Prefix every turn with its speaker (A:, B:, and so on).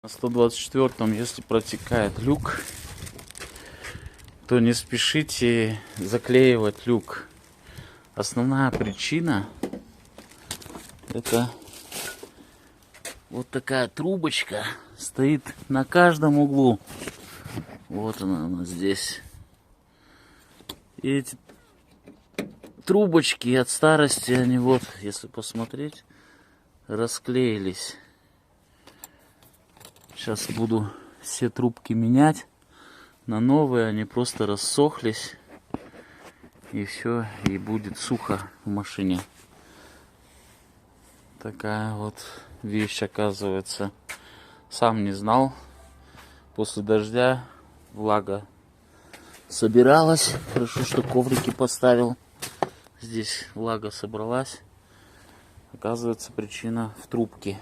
A: На 124-м, если протекает люк, то не спешите заклеивать люк. Основная причина — это вот такая трубочка стоит на каждом углу. Вот она здесь. И эти трубочки от старости, они вот, если посмотреть, расклеились. Сейчас буду все трубки менять на новые, они просто рассохлись. И все, и будет сухо в машине. Такая вот вещь, оказывается. Сам не знал. После дождя влага собиралась. Хорошо, что коврики поставил. Здесь влага собралась. Оказывается, причина в трубке.